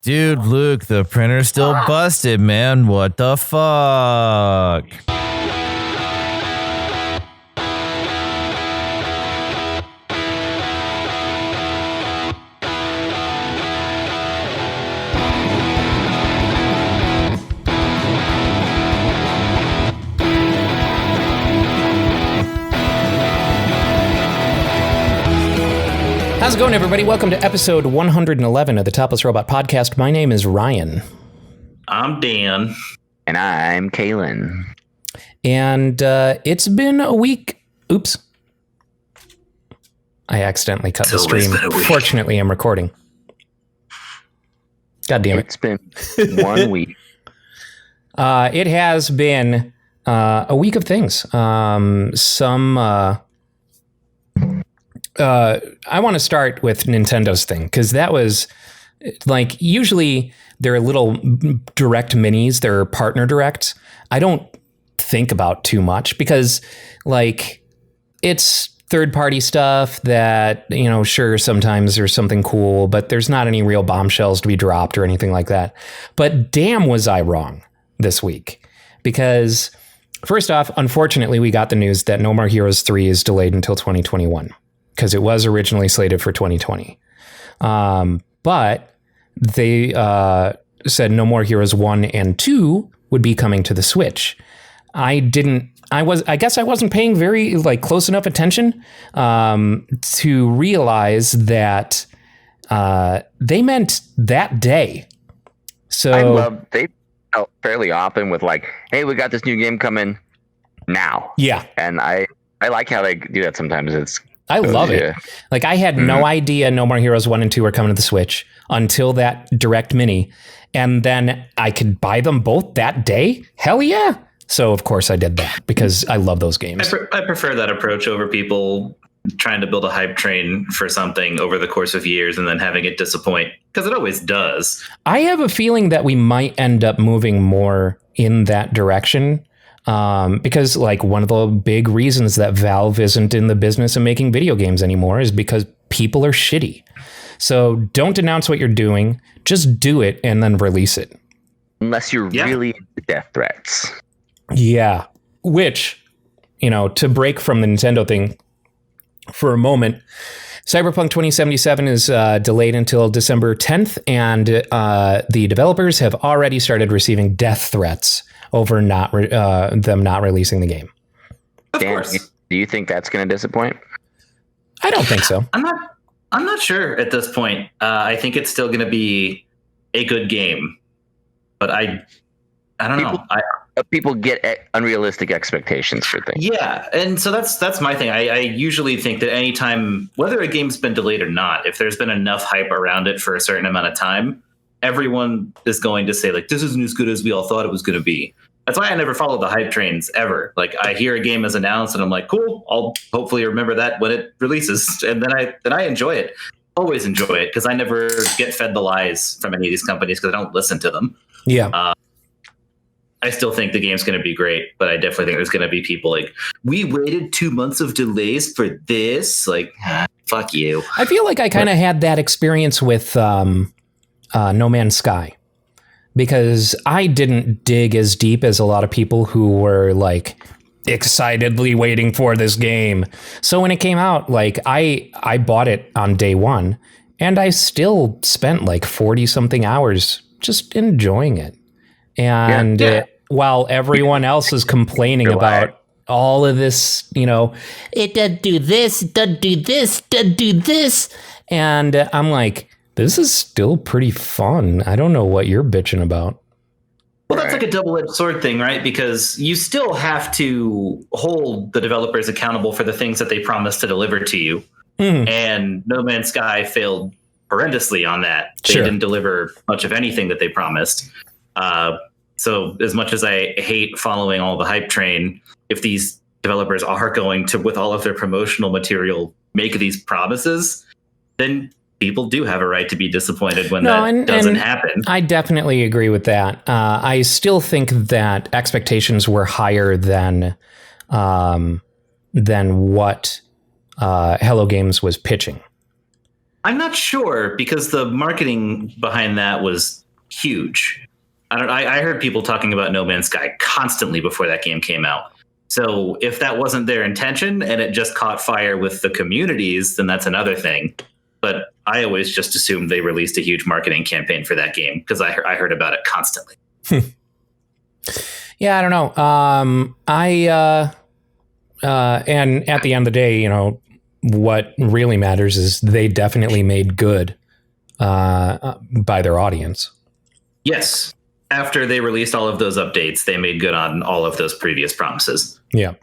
Dude, Luke, the printer's still busted, man. What the fuck? How's it going, everybody? Welcome to episode 111 of the Topless Robot podcast. My name is Ryan. I'm Dan. And I'm Kalen. And it's been a week. Oops. I accidentally cut the stream. Fortunately, I'm recording. God damn it. It's been 1 week. It has been a week of things. I want to start with Nintendo's thing, because that was like, usually they're little direct minis, they're partner directs. I don't think about too much because like it's third party stuff that, you know, sure, sometimes there's something cool, but there's not any real bombshells to be dropped or anything like that. But damn, was I wrong this week, because first off, unfortunately, we got the news that No More Heroes 3 is delayed until 2021. Because it was originally slated for 2020. But they said No More Heroes 1 and 2 would be coming to the Switch. I guess I wasn't paying very close enough attention to realize that they meant that day. So they felt fairly often with like, hey, we got this new game coming now. Yeah. And I like how they do that sometimes. I love it. Like, I had no idea No More Heroes 1 and 2 were coming to the Switch until that Direct Mini. And then I could buy them both that day? Hell yeah. So, of course, I did that because I love those games. I prefer that approach over people trying to build a hype train for something over the course of years and then having it disappoint, because it always does. I have a feeling that we might end up moving more in that direction. Because like one of the big reasons that Valve isn't in the business of making video games anymore is because people are shitty. So don't announce what you're doing, just do it and then release it. Unless you're really into death threats. Yeah. Which, you know, to break from the Nintendo thing for a moment, Cyberpunk 2077 is delayed until December 10th, and the developers have already started receiving death threats over them not releasing the game. Of course. Do you think that's going to disappoint? I don't think so. I'm not sure at this point. I think it's still going to be a good game, but I don't know. People get unrealistic expectations for things. Yeah, and so that's my thing. I usually think that anytime, whether a game's been delayed or not, if there's been enough hype around it for a certain amount of time, everyone is going to say, like, this isn't as good as we all thought it was going to be. That's why I never follow the hype trains ever. Like, I hear a game is announced and I'm like, cool, I'll hopefully remember that when it releases. And then I enjoy it. Always enjoy it, because I never get fed the lies from any of these companies because I don't listen to them. Yeah. I still think the game's going to be great, but I definitely think there's going to be people like, we waited 2 months of delays for this. Like, fuck you. I feel like I kind of had that experience with No Man's Sky, because I didn't dig as deep as a lot of people who were like excitedly waiting for this game. So when it came out, like I bought it on day one, and I still spent like 40 something hours just enjoying it. And while everyone else is complaining about all of this, you know, it doesn't do this, it doesn't do this, it doesn't do this. And I'm like, this is still pretty fun. I don't know what you're bitching about. Well, that's like a double-edged sword thing, right? Because you still have to hold the developers accountable for the things that they promised to deliver to you. And No Man's Sky failed horrendously on that. They didn't deliver much of anything that they promised. So as much as I hate following all the hype train, if these developers are going to, with all of their promotional material, make these promises, then people do have a right to be disappointed when that doesn't happen. I definitely agree with that. I still think that expectations were higher than what Hello Games was pitching. I'm not sure because the marketing behind that was huge. I heard people talking about No Man's Sky constantly before that game came out. So if that wasn't their intention and it just caught fire with the communities, then that's another thing. But I always just assumed they released a huge marketing campaign for that game because I heard about it constantly. Yeah, I don't know. And at the end of the day, you know, what really matters is they definitely made good by their audience. Yes. After they released all of those updates, they made good on all of those previous promises. Yeah. And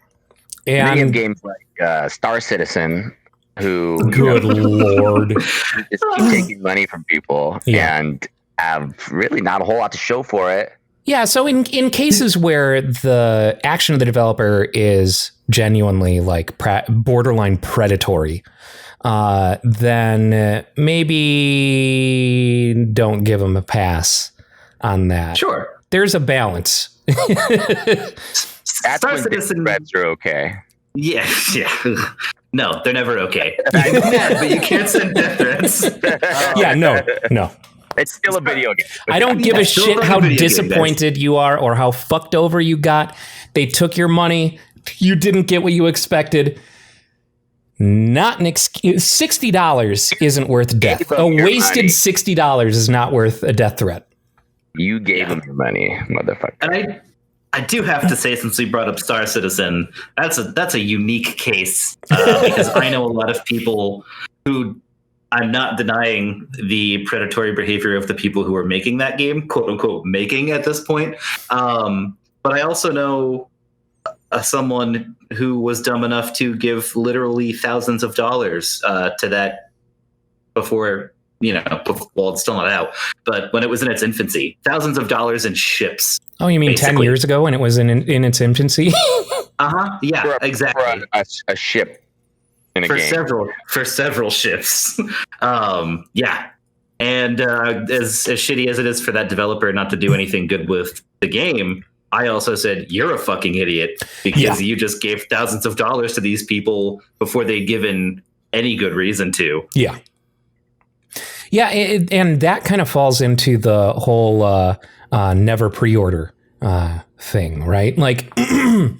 they have And games like Star Citizen, who good Lord. just keep taking money from people and have really not a whole lot to show for it. Yeah, so in cases where the action of the developer is genuinely like borderline predatory, then maybe don't give them a pass on that. Sure. There's a balance. That's Star when Citizen threats are okay. Yeah. No, they're never okay. I'm mad, but you can't send death threats. Yeah, no. It's still a video game. I don't give a still shit a how video game, disappointed you are or how fucked over you got. They took your money. You didn't get what you expected. Not an excuse. $60 isn't worth death. A wasted $60 is not worth a death threat. You gave them your money, motherfucker. And I do have to say, since we brought up Star Citizen, that's a unique case because I know a lot of people who, I'm not denying the predatory behavior of the people who are making that game, quote unquote, making at this point. But I also know someone who was dumb enough to give literally thousands of dollars to that before, well, it's still not out, but when it was in its infancy, thousands of dollars in ships. Oh, you mean basically 10 years ago when it was in its infancy? Yeah, exactly. For a ship in a game. For several ships. Yeah. And as shitty as it is for that developer not to do anything good with the game, I also said, you're a fucking idiot because you just gave thousands of dollars to these people before they'd given any good reason to. Yeah. Yeah, and that kind of falls into the whole never pre-order thing, right? Like and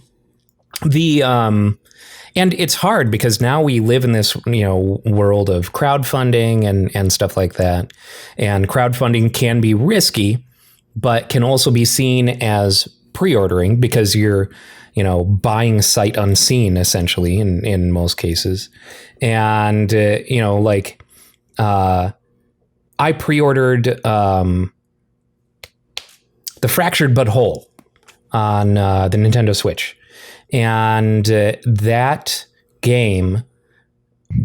it's hard because now we live in this, world of crowdfunding and stuff like that. And crowdfunding can be risky, but can also be seen as pre-ordering because you're, buying sight unseen essentially in most cases. And, I pre-ordered The Fractured But Whole on the Nintendo Switch. And that game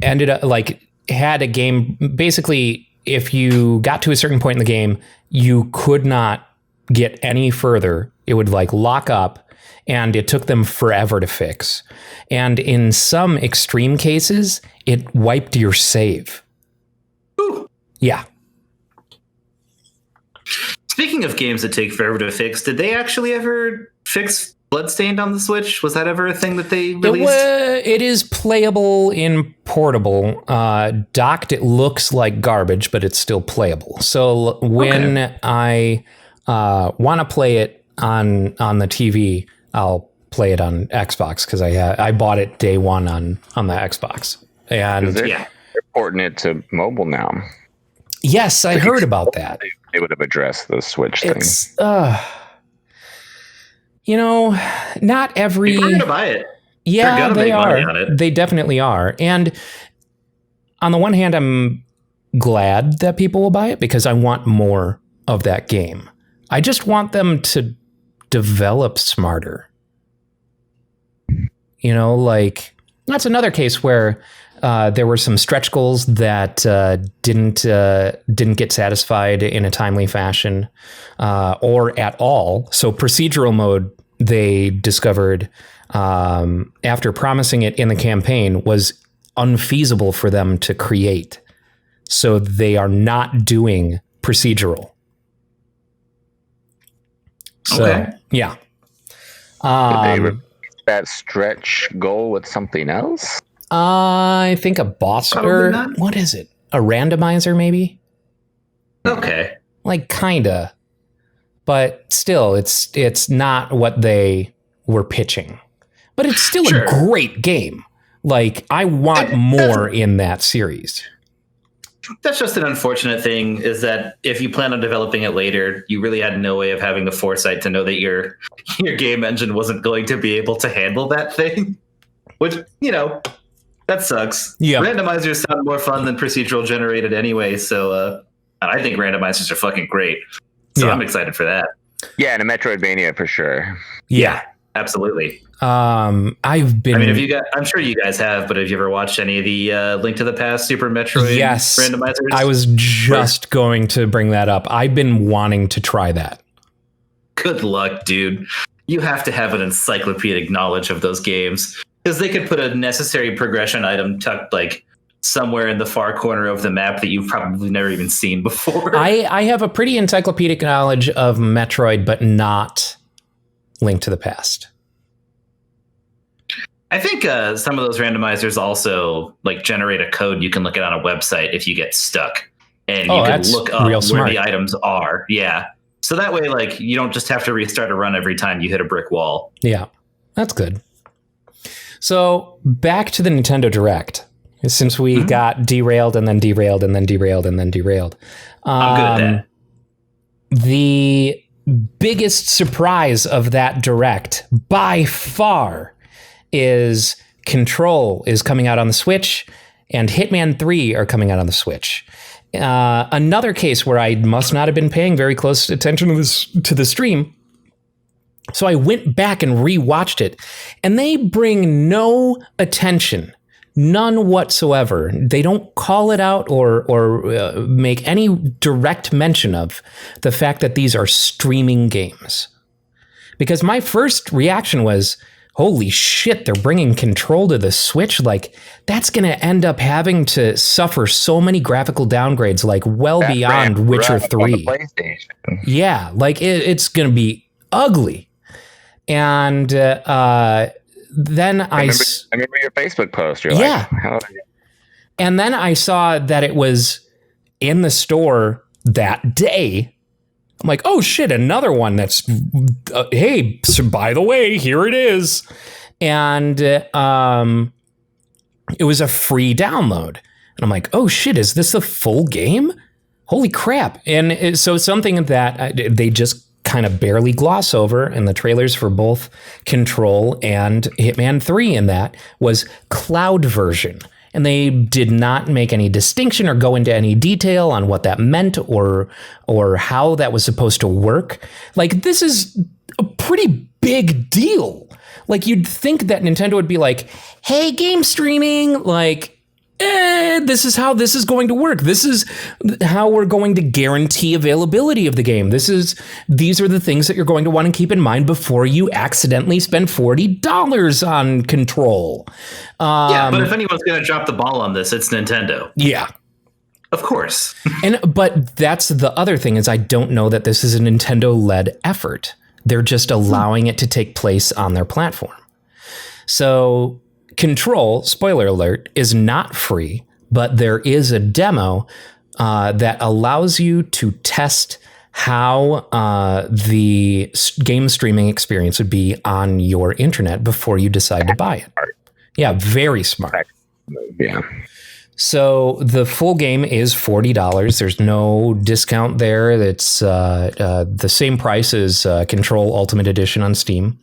ended up had a game. Basically, if you got to a certain point in the game, you could not get any further. It would lock up, and it took them forever to fix. And in some extreme cases, it wiped your save. Ooh. Yeah. Speaking of games that take forever to fix, did they actually ever fix Bloodstained on the Switch? Was that ever a thing that they released? It is playable in portable. Docked, it looks like garbage, but it's still playable. So when I want to play it on the TV, I'll play it on Xbox because I bought it day one on the Xbox. And they're porting it to mobile now. Yes, I heard about that. They would have addressed the Switch thing. Not every. People are gonna buy it. Yeah, they are. Money on it. They definitely are. And on the one hand, I'm glad that people will buy it because I want more of that game. I just want them to develop smarter. That's another case where there were some stretch goals that didn't get satisfied in a timely fashion or at all. So procedural mode, they discovered after promising it in the campaign, was unfeasible for them to create. So they are not doing procedural. So, yeah. Did they replace that stretch goal with something else? I think a boss, or what is it? a randomizer, maybe. Okay. Like kinda, but still, it's not what they were pitching. But it's still Sure. a great game. Like, I want more in that series. That's just an unfortunate thing, is that if you plan on developing it later, you really had no way of having the foresight to know that your game engine wasn't going to be able to handle that thing. Which, that sucks. Yeah. Randomizers sound more fun than procedural generated anyway, so I think randomizers are fucking great. So Yeah. I'm excited for that. Yeah, and a Metroidvania for sure. Yeah. Absolutely. I've been. I mean, I'm sure you guys have, but have you ever watched any of the Link to the Past Super Metroid randomizers? I was just going to bring that up. I've been wanting to try that. Good luck, dude. You have to have an encyclopedic knowledge of those games, because they could put a necessary progression item tucked like somewhere in the far corner of the map that you've probably never even seen before. I have a pretty encyclopedic knowledge of Metroid, but not Link to the Past. I think some of those randomizers also like generate a code you can look at on a website if you get stuck, and you can look up where the items are. Yeah. So that way, like, you don't just have to restart a run every time you hit a brick wall. Yeah, that's good. So back to the Nintendo Direct, since we got derailed and then derailed and then derailed and then derailed. I'm good at that. The biggest surprise of that Direct by far is Control is coming out on the Switch, and Hitman 3 are coming out on the Switch. Another case where I must not have been paying very close attention to the stream. So I went back and rewatched it, and they bring no attention, none whatsoever. They don't call it out or make any direct mention of the fact that these are streaming games. Because my first reaction was, holy shit, they're bringing Control to the Switch. Like, that's going to end up having to suffer so many graphical downgrades, like well beyond Witcher 3. Yeah, like it's going to be ugly. And then I remember your Facebook post. You're like, how and then I saw that it was in the store that day. I'm like, oh shit, another one that's, hey, so by the way, here it is. And it was a free download. And I'm like, oh shit, is this a full game? Holy crap. And so something that they just kind of barely gloss over in the trailers for both Control and Hitman 3 in that was cloud version. And they did not make any distinction or go into any detail on what that meant or how that was supposed to work. Like, this is a pretty big deal. Like, you'd think that Nintendo would be like, hey, game streaming, like, this is how this is going to work. This is how we're going to guarantee availability of the game. These are the things that you're going to want to keep in mind before you accidentally spend $40 on Control. Yeah, but if anyone's going to drop the ball on this, it's Nintendo. Yeah. Of course. But that's the other thing, is I don't know that this is a Nintendo-led effort. They're just allowing it to take place on their platform. So Control, spoiler alert, is not free, but there is a demo that allows you to test how the game streaming experience would be on your internet before you decide to buy it. Yeah, very smart. Yeah. So the full game is $40. There's no discount there. It's the same price as Control Ultimate Edition on Steam.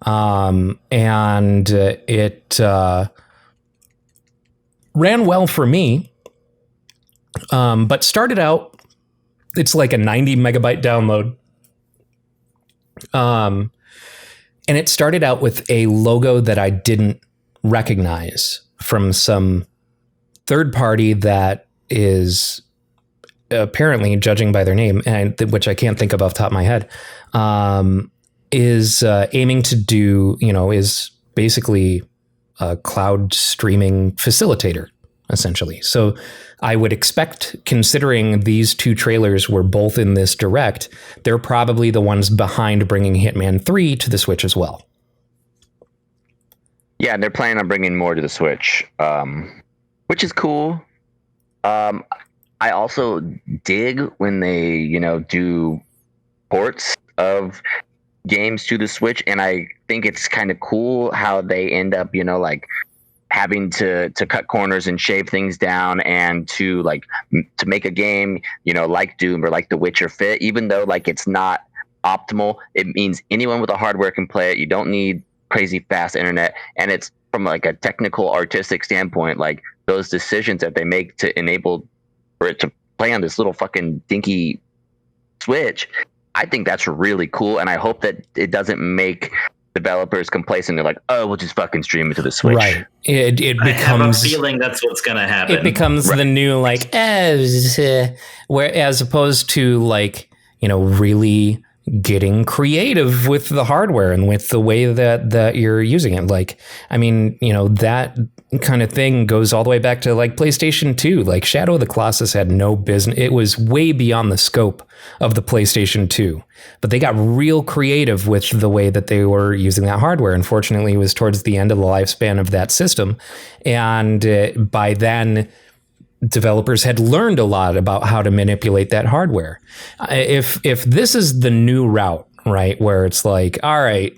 And it ran well for me, but started out, it's like a 90 megabyte download. And it started out with a logo that I didn't recognize from some third party that is apparently, judging by their name, and which I can't think of off the top of my head, is aiming to do, is basically a cloud streaming facilitator, essentially. So I would expect, considering these two trailers were both in this Direct, they're probably the ones behind bringing Hitman 3 to the Switch as well. Yeah, and they're planning on bringing more to the Switch, which is cool. I also dig when they, do ports of games to the Switch, and I think it's kind of cool how they end up, like having to cut corners and shave things down, and to make a game, like Doom or like The Witcher fit, even though like it's not optimal. It means anyone with a hardware can play it. You don't need crazy fast internet, and it's from like a technical artistic standpoint, like those decisions that they make to enable for it to play on this little fucking dinky Switch, I think that's really cool, and I hope that it doesn't make developers complacent. They're like, oh, we'll just fucking stream it to the Switch. Right. It becomes. I have a feeling that's what's going to happen. It becomes the new where as opposed to really getting creative with the hardware and with the way that you're using it. Like, I mean, that kind of thing goes all the way back to like PlayStation 2. Like Shadow of the Colossus had no business. It was way beyond the scope of the PlayStation 2, but they got real creative with the way that they were using that hardware. Unfortunately, it was towards the end of the lifespan of that system. And by then, developers had learned a lot about how to manipulate that hardware. If this is the new route, right, where it's like, all right,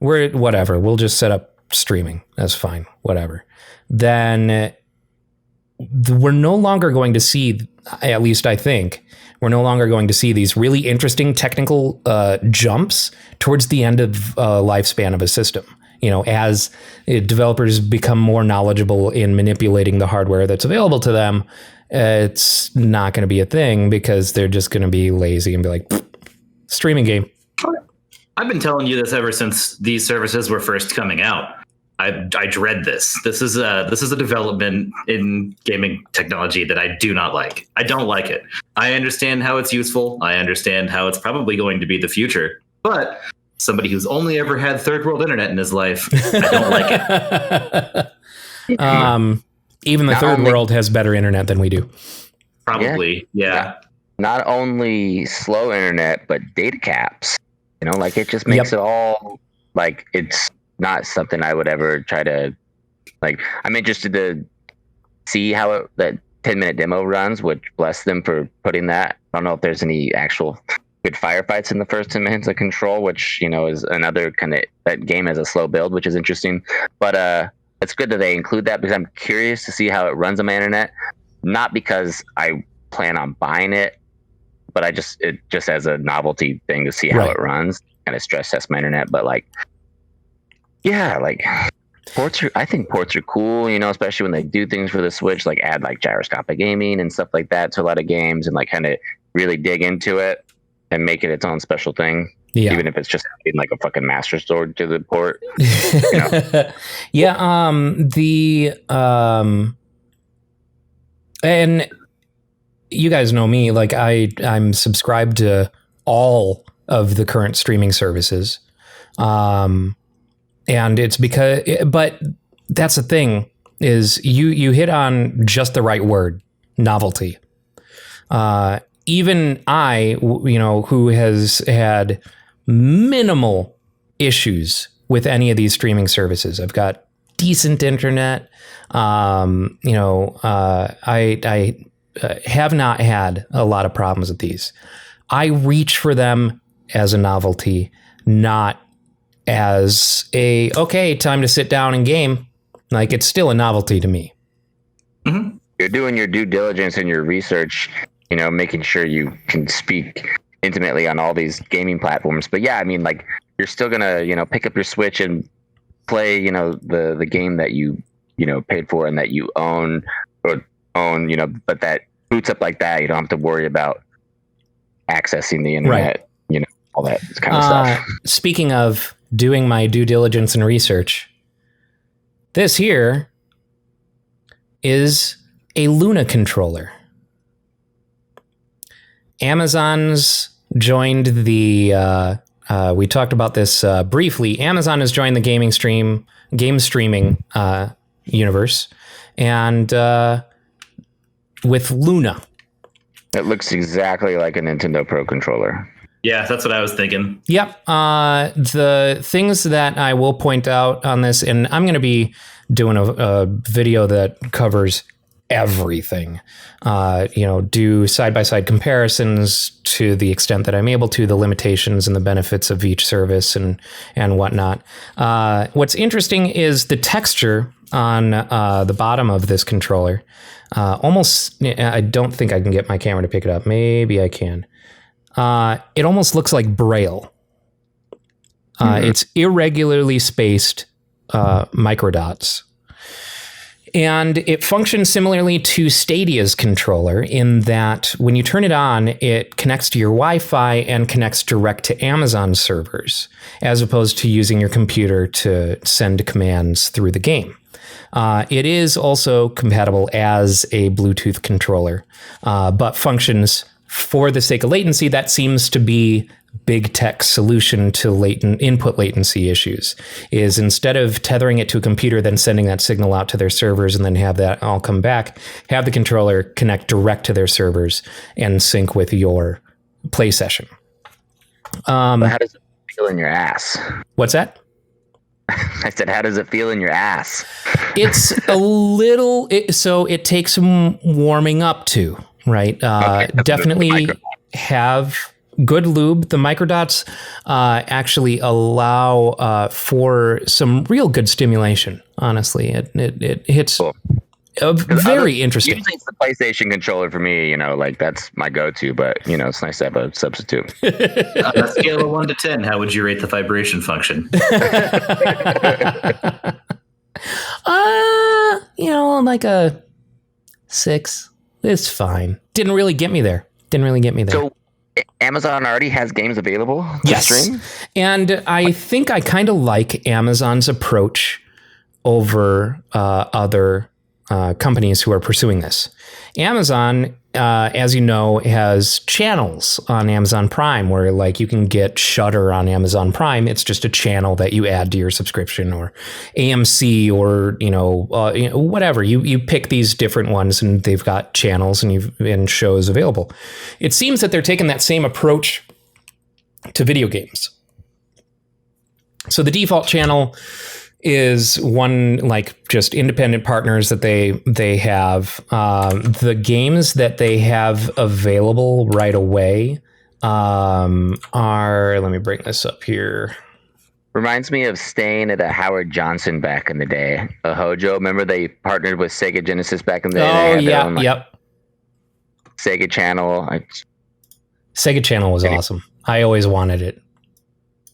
we'll just set up streaming. That's fine, whatever. Then we're no longer going to see, at least I think, we're no longer going to see these really interesting technical jumps towards the end of lifespan of a system. As developers become more knowledgeable in manipulating the hardware that's available to them, it's not going to be a thing because they're just going to be lazy and be like, streaming game. I've been telling you this ever since these services were first coming out. I dread this. This is a development in gaming technology that I do not like. I don't like it. I understand how it's useful. I understand how it's probably going to be the future. But somebody who's only ever had third world internet in his life, I don't like it. Even the third world has better internet than we do. Probably, yeah. Not only slow internet, but data caps. It just makes it all like it's not something I would ever try to like. I'm interested to see how that 10-minute demo runs, which bless them for putting that. I don't know if there's any actual good firefights in the first 10 minutes of Control, which is another kind of, that game has a slow build, which is interesting. But it's good that they include that because I'm curious to see how it runs on my internet. Not because I plan on buying it, but it just as a novelty thing to see how it runs, kind of stress test my internet. But I think ports are cool, especially when they do things for the Switch, like add like gyroscopic aiming and stuff like that to a lot of games, and kind of really dig into it and make it its own special thing. Yeah. Even if it's just in like a fucking master sword to the port. Yeah. And you guys know me, like I'm subscribed to all of the current streaming services. And it's but that's the thing is you hit on just the right word, novelty. Even I, who has had minimal issues with any of these streaming services, I've got decent internet. I have not had a lot of problems with these. I reach for them as a novelty, not as okay, time to sit down and game. Like, it's still a novelty to me. Mm-hmm. You're doing your due diligence and your research, making sure you can speak intimately on all these gaming platforms. But yeah, I mean, like, you're still gonna, pick up your Switch and play, the game that you, paid for and that you own, but that boots up like that. You don't have to worry about accessing the internet, all that kind of stuff. Speaking of doing my due diligence and research, this here is a Luna controller. Amazon's joined the we talked about this briefly. Amazon has joined the game streaming universe, and with Luna, it looks exactly like a Nintendo Pro controller. Yeah, that's what I was thinking. Yep. The things that I will point out on this, and I'm going to be doing a video that covers everything. Do side-by-side comparisons to the extent that I'm able to, the limitations and the benefits of each service and whatnot. What's interesting is the texture on the bottom of this controller. I don't think I can get my camera to pick it up. Maybe I can. It almost looks like Braille. It's irregularly spaced microdots. And it functions similarly to Stadia's controller in that when you turn it on, it connects to your Wi-Fi and connects direct to Amazon servers, as opposed to using your computer to send commands through the game. It is also compatible as a Bluetooth controller, but functions for the sake of latency. That seems to be big tech solution to input latency issues, is instead of tethering it to a computer, then sending that signal out to their servers and then have that all come back, have the controller connect direct to their servers and sync with your play session. How does it feel in your ass? What's that? I said, how does it feel in your ass? It's a little, so it takes some warming up to, right? Definitely have good lube. The microdots actually allow for some real good stimulation. Honestly, it hits cool. Very interesting. Usually it's the PlayStation controller for me. That's my go-to. But it's nice to have a substitute. On a scale of 1 to 10, how would you rate the vibration function? Like a 6. It's fine. Didn't really get me there. So Amazon already has games available to stream? And I think I kind of like Amazon's approach over other companies who are pursuing this. Amazon, as you know, has channels on Amazon Prime where you can get Shudder on Amazon Prime. It's just a channel that you add to your subscription, or AMC, or whatever. You pick these different ones and they've got channels and shows available. It seems that they're taking that same approach to video games. So the default channel is one just independent partners that they have. The games that they have available right away are, let me bring this up here. Reminds me of staying at a Howard Johnson back in the day. A Hojo. Remember they partnered with Sega Genesis back in the day? Oh, yeah, yep. Sega Channel. Sega Channel was awesome. I always wanted it.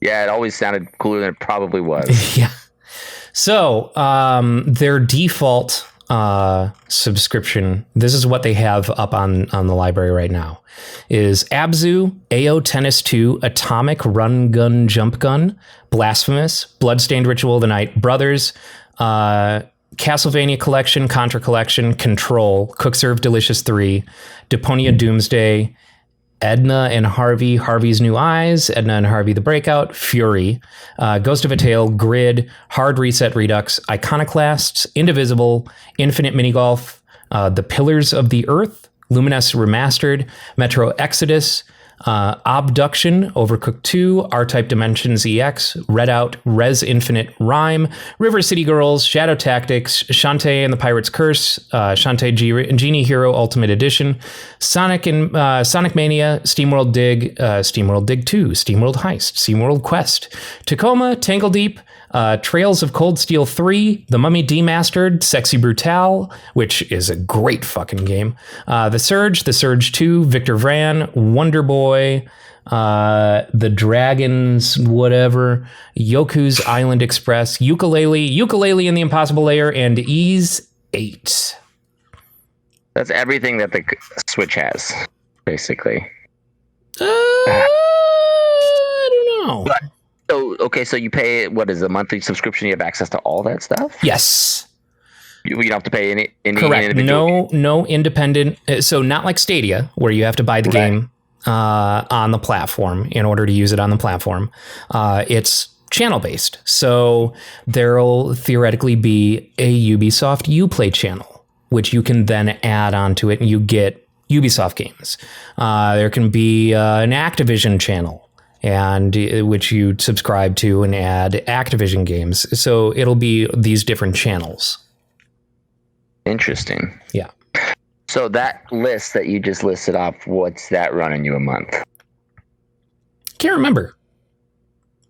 Yeah, it always sounded cooler than it probably was. Yeah. So their default subscription, this is what they have up on the library right now, is Abzu, AO Tennis 2, Atomic Run Gun Jump Gun, Blasphemous, Bloodstained Ritual of the Night, Brothers, Castlevania Collection, Contra Collection, Control, Cook Serve Delicious 3, Deponia Doomsday, Edna and Harvey, Harvey's New Eyes, Edna and Harvey the Breakout, Fury, Ghost of a Tale, Grid, Hard Reset Redux, Iconoclasts, Indivisible, Infinite Mini Golf, The Pillars of the Earth, Luminous Remastered, Metro Exodus, Obduction, Overcooked 2, R-Type Dimensions EX, Redout, Res Infinite Rhyme, River City Girls, Shadow Tactics, Shantae and the Pirate's Curse, Shantae Genie Hero Ultimate Edition, Sonic Mania, SteamWorld Dig, SteamWorld Dig 2, SteamWorld Heist, SteamWorld Quest, Tacoma, Tangle Deep, Trails of Cold Steel 3, The Mummy Demastered, Sexy Brutale, which is a great fucking game, The Surge 2, Victor Vran, Wonder Boy, The Dragons, whatever, Yoku's Island Express, Ukulele in the Impossible Layer, and Ease 8. That's everything that the Switch has, basically. I don't know. So you pay, what is a monthly subscription? You have access to all that stuff? Yes. You don't have to pay any Correct. individual. No independent. So not like Stadia, where you have to buy the game on the platform in order to use it on the platform. It's channel based. So there'll theoretically be a Ubisoft Uplay channel, which you can then add onto it and you get Ubisoft games. There can be an Activision channel, and which you subscribe to and add Activision games. So it'll be these different channels. Interesting. Yeah. So that list that you just listed off, what's that running you a month? Can't remember.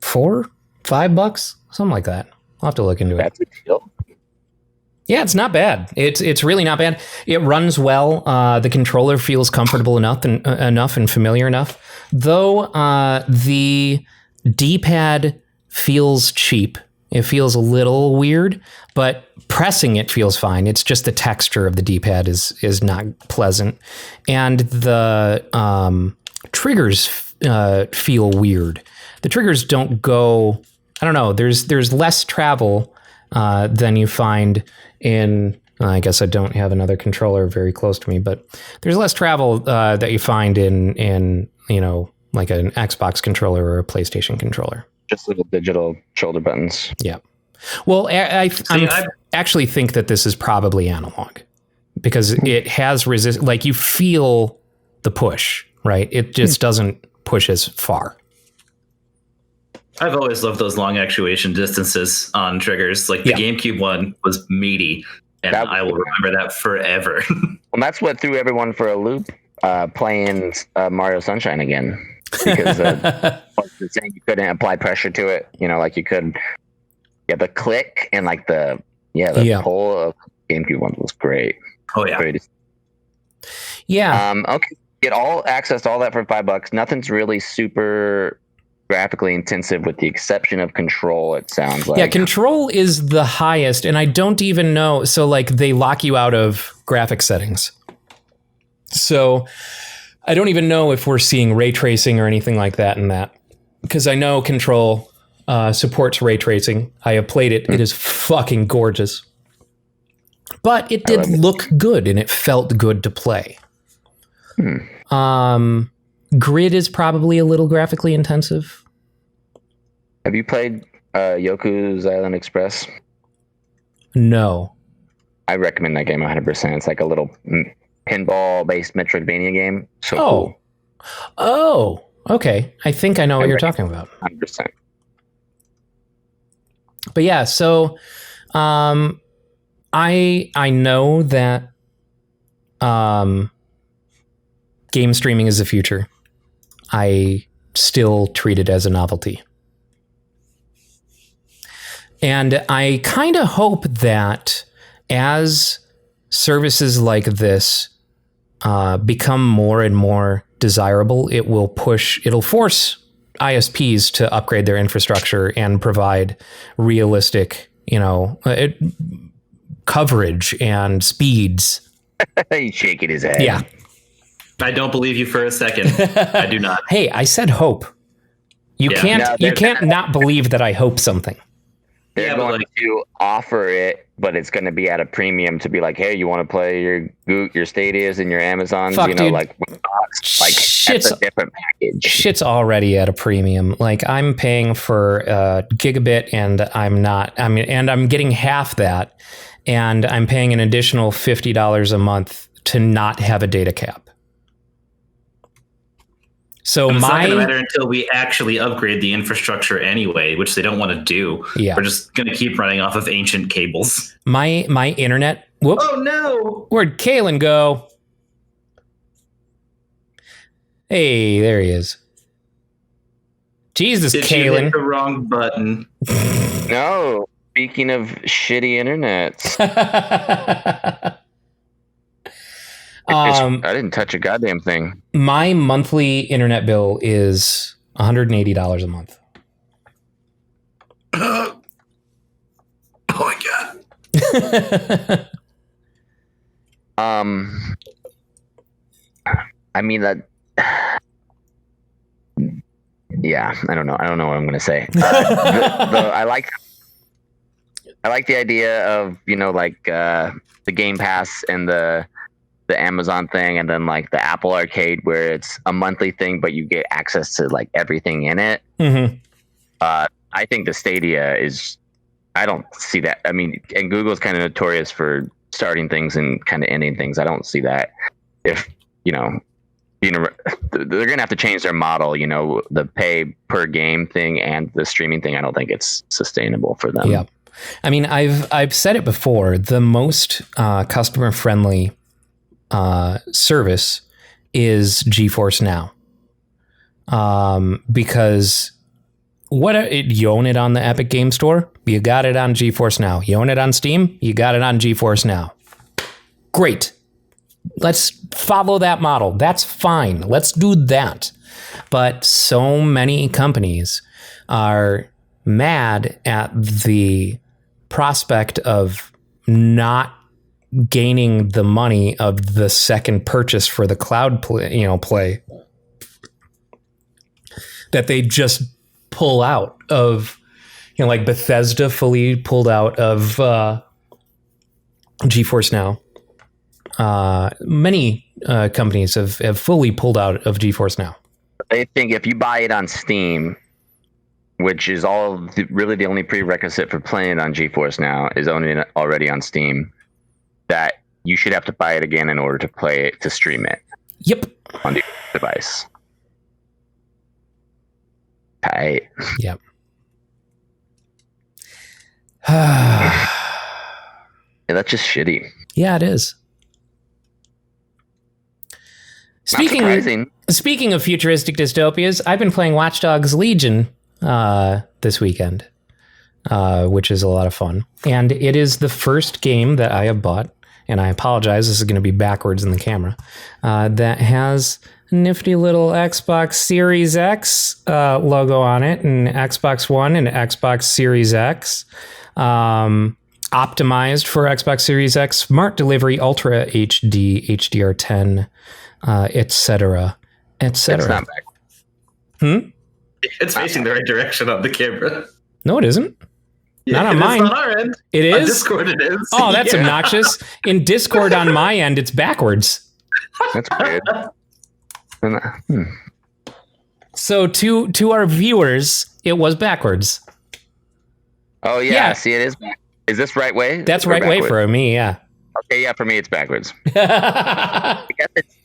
$4, $5, something like that. I'll have to look into it. That's a deal. Yeah, it's not bad. It's really not bad. It runs well. The controller feels comfortable enough and familiar enough. Though the D-pad feels cheap. It feels a little weird, but pressing it feels fine. It's just the texture of the D-pad is not pleasant, and the triggers feel weird. The triggers don't go. I don't know. There's less travel than you find in. I guess I don't have another controller very close to me, but there's less travel that you find in like an Xbox controller or a PlayStation controller. Just little digital shoulder buttons. Yeah. Well, I actually think that this is probably analog because it has resist. Like you feel the push, right? It just doesn't push as far. I've always loved those long actuation distances on triggers. Like the GameCube one was meaty, and I will remember that forever. Well, that's what threw everyone for a loop playing Mario Sunshine again. Because saying you couldn't apply pressure to it, like you could. Yeah, the click and like the pull of GameCube one was great. Oh yeah, great. Yeah. Okay, get all access to all that for $5. Nothing's really super graphically intensive, with the exception of Control. It sounds like. Yeah, Control is the highest, and I don't even know. So like they lock you out of graphic settings. So. I don't even know if we're seeing ray tracing or anything like that in that, because I know Control supports ray tracing. I have played it. It is fucking gorgeous. But it did look good, and it felt good to play. Grid is probably a little graphically intensive. Have you played Yoku's Island Express? No. I recommend that game 100%. It's like a little pinball-based Metroidvania game. So cool. Oh, okay. I think I know what you're talking about. 100%. But yeah, so I know that game streaming is the future. I still treat it as a novelty. And I kind of hope that as services like this become more and more desirable, it'll force ISPs to upgrade their infrastructure and provide realistic, coverage and speeds. He's shaking his head. Yeah. I don't believe you for a second. I do not. Hey, I said hope. You can't not believe that I hope something. They're going to offer it, but it's going to be at a premium to be like, hey, you want to play your Stadias and your Amazons, Fuck, dude. like that's a different package. Shit's already at a premium. Like I'm paying for gigabit, and I'm getting half that, and I'm paying an additional $50 a month to not have a data cap. So it's not going to matter until we actually upgrade the infrastructure anyway, which they don't want to do. Yeah. We're just going to keep running off of ancient cables. My internet. Whoop. Oh no! Where'd Kalen go? Hey, there he is. Jesus, Did Kalen. you hit the wrong button? No. Speaking of shitty internets. I didn't touch a goddamn thing. My monthly internet bill is $180 a month. Oh my god. I mean that. Yeah, I don't know what I'm gonna say. I like the idea of the Game Pass and the Amazon thing, and then like the Apple Arcade, where it's a monthly thing, but you get access to like everything in it. Mm-hmm. I think the Stadia is. I don't see that. I mean, and Google's kind of notorious for starting things and kind of ending things. I don't see that. If they're gonna have to change their model. The pay per game thing and the streaming thing. I don't think it's sustainable for them. Yeah, I mean, I've said it before. The most customer friendly service is GeForce Now. Because you own it on the Epic Game Store, you got it on GeForce Now. You own it on Steam, you got it on GeForce Now. Great. Let's follow that model. That's fine. Let's do that. But so many companies are mad at the prospect of not gaining the money of the second purchase for the cloud play, that they just pull out of, like Bethesda fully pulled out of GeForce Now. Many companies have fully pulled out of GeForce Now. I think if you buy it on Steam, which is really the only prerequisite for playing it on GeForce Now, is owning it already on Steam, that you should have to buy it again in order to play it, to stream it. Yep. On the device. Tight. Yep. Yeah, that's just shitty. Yeah, it is. Speaking of futuristic dystopias, I've been playing Watch Dogs Legion this weekend, which is a lot of fun. And it is the first game that I have bought, and I apologize, this is going to be backwards in the camera, that has a nifty little Xbox Series X logo on it, and Xbox One and Xbox Series X. Optimized for Xbox Series X, Smart Delivery, Ultra HD, HDR10, etc., etc. It's not back. It's facing the right direction on the camera. No, it isn't. Yeah, not on mine. On our end. It is? On Discord it is. Oh, that's obnoxious. In Discord on my end, it's backwards. That's weird. So to our viewers, it was backwards. Oh, yeah. See, it is back. Is this right way? That's right way for me, yeah. Okay, yeah, for me it's backwards.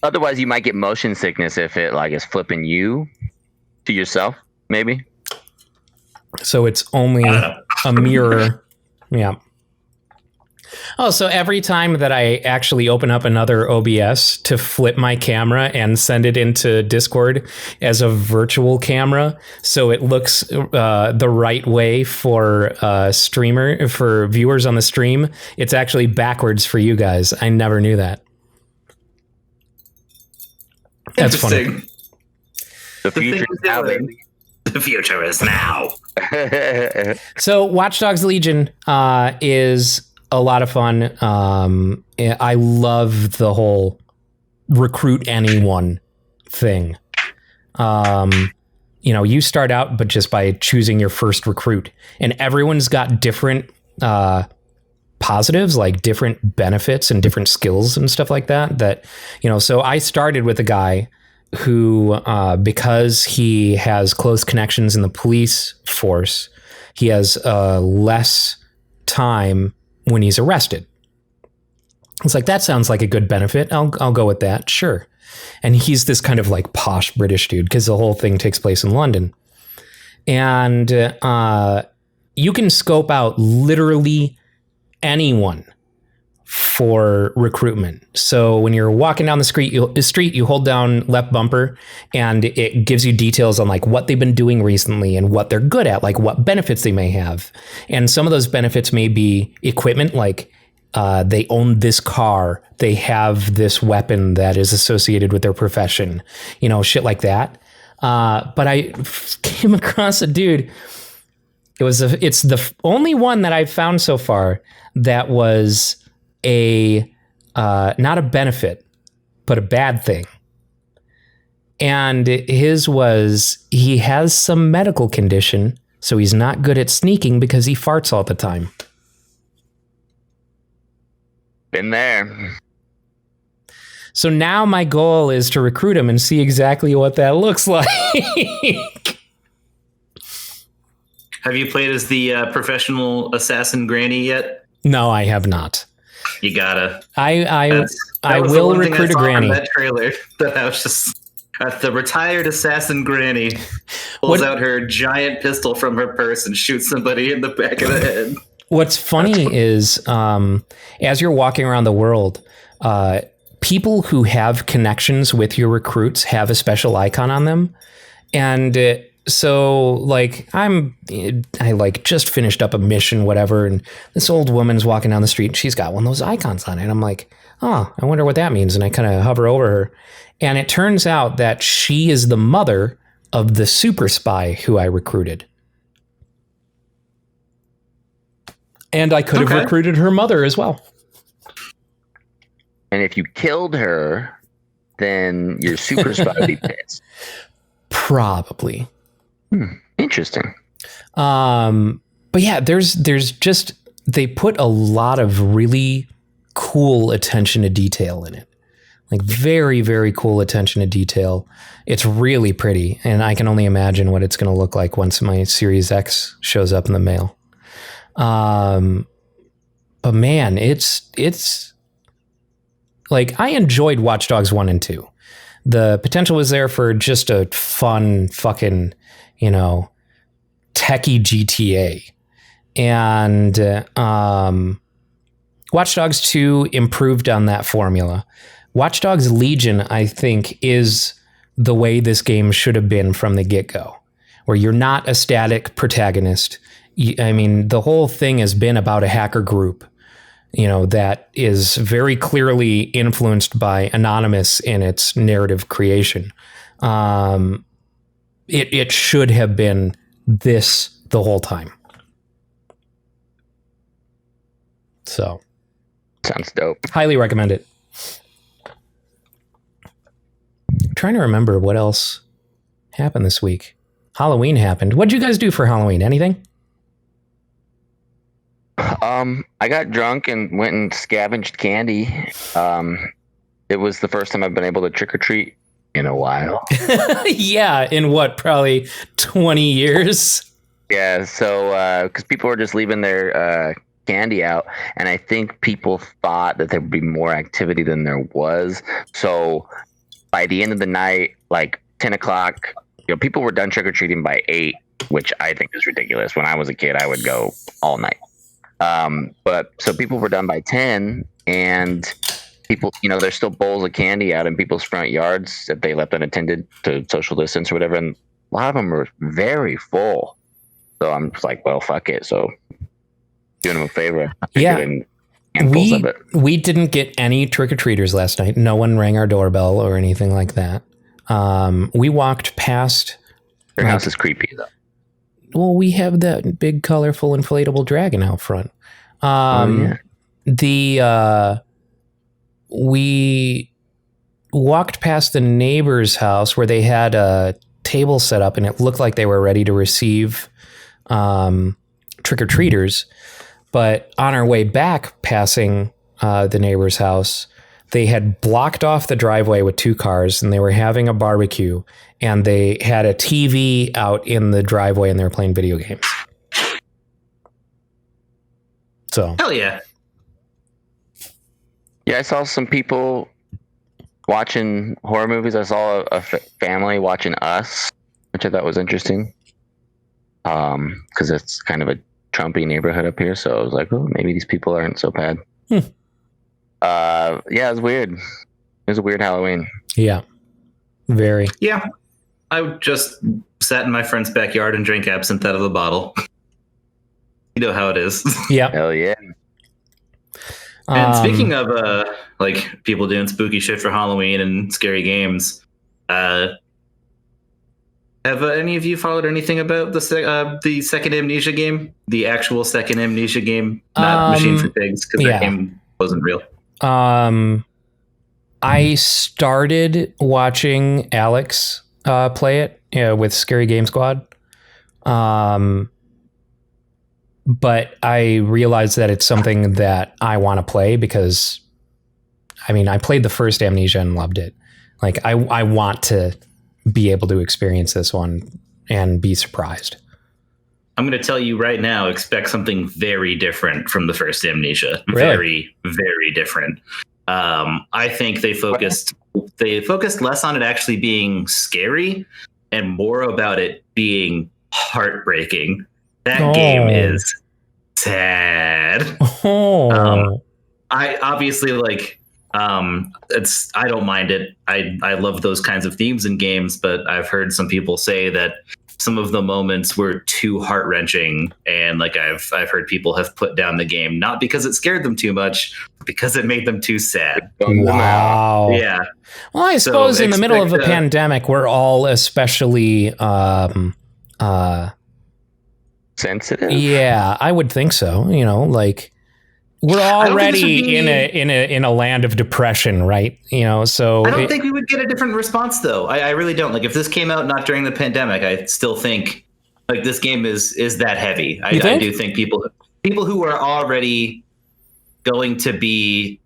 Otherwise, you might get motion sickness if it is flipping you to yourself, maybe. So it's only a mirror. Yeah. Oh, so every time that I actually open up another OBS to flip my camera and send it into Discord as a virtual camera, so it looks the right way for for viewers on the stream, it's actually backwards for you guys. I never knew that. That's funny. The future is now, baby. The future is now. So Watch Dogs Legion is a lot of fun. I love the whole recruit anyone thing. You start out, but just by choosing your first recruit, and everyone's got different positives, like different benefits and different skills and stuff like that. So I started with a guy who, because he has close connections in the police force, he has less time when he's arrested. It's like, that sounds like a good benefit. I'll go with that. Sure. And he's this kind of like posh British dude, because the whole thing takes place in London. And you can scope out literally anyone for recruitment. So when you're walking down the street, you hold down left bumper, and it gives you details on like what they've been doing recently and what they're good at, like what benefits they may have. And some of those benefits may be equipment, like they own this car, they have this weapon that is associated with their profession, shit like that. But I came across a dude. It's the only one that I've found so far that was not a benefit, but a bad thing. And his was, he has some medical condition, so he's not good at sneaking because he farts all the time. Been there. So now my goal is to recruit him and see exactly what that looks like. Have you played as the professional assassin granny yet? No, I have not. You gotta. I will recruit a granny. That trailer that I was just the retired assassin granny pulls out her giant pistol from her purse and shoots somebody in the back of the head. What's funny is as you're walking around the world, people who have connections with your recruits have a special icon on them. And so like I like just finished up a mission, whatever. And this old woman's walking down the street and she's got one of those icons on it. And I'm like, oh, I wonder what that means. And I kind of hover over her. And it turns out that she is the mother of the super spy who I recruited. And I could have recruited her mother as well. And if you killed her, then your super spy would be pissed. Probably. Interesting. But yeah, there's just, they put a lot of really cool attention to detail in it. Like very, very cool attention to detail. It's really pretty. And I can only imagine what it's going to look like once my Series X shows up in the mail. But man, it's like, I enjoyed Watch Dogs 1 and 2. The potential was there for just a fun fucking, techie GTA. And Watch Dogs 2 improved on that formula. Watch Dogs Legion, I think, is the way this game should have been from the get-go, where you're not a static protagonist. I mean, the whole thing has been about a hacker group, that is very clearly influenced by Anonymous in its narrative creation. It should have been this the whole time. So, sounds dope. Highly recommend it. I'm trying to remember what else happened this week. Halloween happened. What did you guys do for Halloween? Anything? I got drunk and went and scavenged candy. It was the first time I've been able to trick or treat in a while. Yeah, in what, probably 20 years? Yeah, so because people were just leaving their candy out, and I think people thought that there would be more activity than there was. So by the end of the night, like 10 o'clock, people were done trick or treating by 8, which I think is ridiculous. When I was a kid, I would go all night. But so people were done by 10, and people, there's still bowls of candy out in people's front yards that they left unattended to social distance or whatever. And a lot of them were very full. So I'm just like, well, fuck it. So doing them a favor. Yeah. We didn't get any trick-or-treaters last night. No one rang our doorbell or anything like that. We walked past. Your house is creepy though. Well, we have that big, colorful, inflatable dragon out front. We walked past the neighbor's house where they had a table set up, and it looked like they were ready to receive trick-or-treaters. But on our way back, passing the neighbor's house, they had blocked off the driveway with 2 cars, and they were having a barbecue, and they had a TV out in the driveway, and they were playing video games. So, hell yeah. Yeah, I saw some people watching horror movies. I saw a family watching Us, which I thought was interesting. Because it's kind of a Trumpy neighborhood up here, so I was like, oh, maybe these people aren't so bad. Yeah, it was weird. It was a weird Halloween. Yeah, very. Yeah, I just sat in my friend's backyard and drank absinthe out of a bottle. You know how it is. Yeah. Hell yeah. And speaking of like people doing spooky shit for Halloween and scary games, have any of you followed anything about the second Amnesia game, the actual second Amnesia game, not Machine for Pigs, because that game wasn't real? I started watching Alex play it with Scary Game Squad. But I realized that it's something that I want to play because, I mean, I played the first Amnesia and loved it. Like, I want to be able to experience this one and be surprised. I'm going to tell you right now, expect something very different from the first Amnesia. Really? Very, very different. I think they focused less on it actually being scary and more about it being heartbreaking. That game is sad. Oh. I obviously, like, I don't mind it. I love those kinds of themes in games, but I've heard some people say that some of the moments were too heart-wrenching, and like I've heard people have put down the game not because it scared them too much, but because it made them too sad. Wow. Yeah. Well, I suppose in the middle of a pandemic, we're all especially sensitive. Yeah, I would think so. You know, like we're already in a land of depression, right? You know, so I don't think we would get a different response, though. I really don't. Like, if this came out not during the pandemic, I still think like this game is that heavy. I do think people who are already going to be,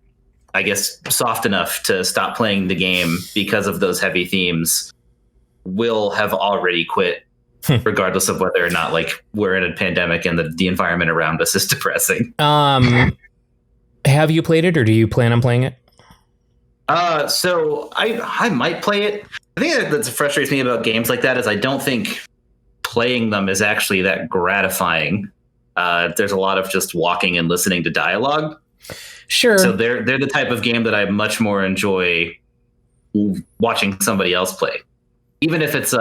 I guess, soft enough to stop playing the game because of those heavy themes will have already quit. Regardless of whether or not like we're in a pandemic and the environment around us is depressing. Have you played it, or do you plan on playing it? So I might play it. I think that frustrates me about games like that is I don't think playing them is actually that gratifying. There's a lot of just walking and listening to dialogue. Sure. So they're the type of game that I much more enjoy watching somebody else play. Even if it's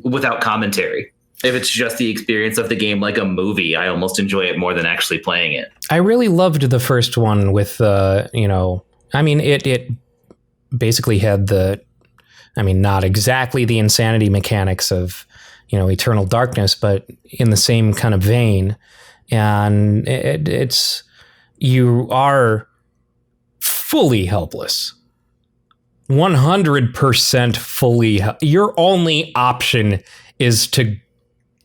without commentary. If it's just the experience of the game like a movie, I almost enjoy it more than actually playing it. I really loved the first one with it basically had not exactly the insanity mechanics of, Eternal Darkness, but in the same kind of vein. And it's you are fully helpless. 100% fully. Your only option is to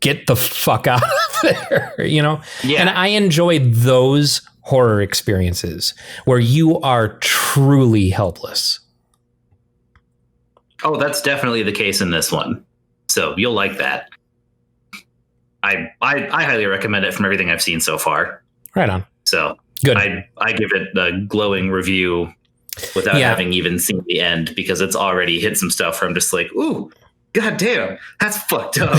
get the fuck out of there, Yeah. And I enjoy those horror experiences where you are truly helpless. Oh, that's definitely the case in this one. So you'll like that. I highly recommend it from everything I've seen so far. Right on. So good. I give it a glowing review without having even seen the end, because it's already hit some stuff where I'm just like, ooh, god damn, that's fucked up.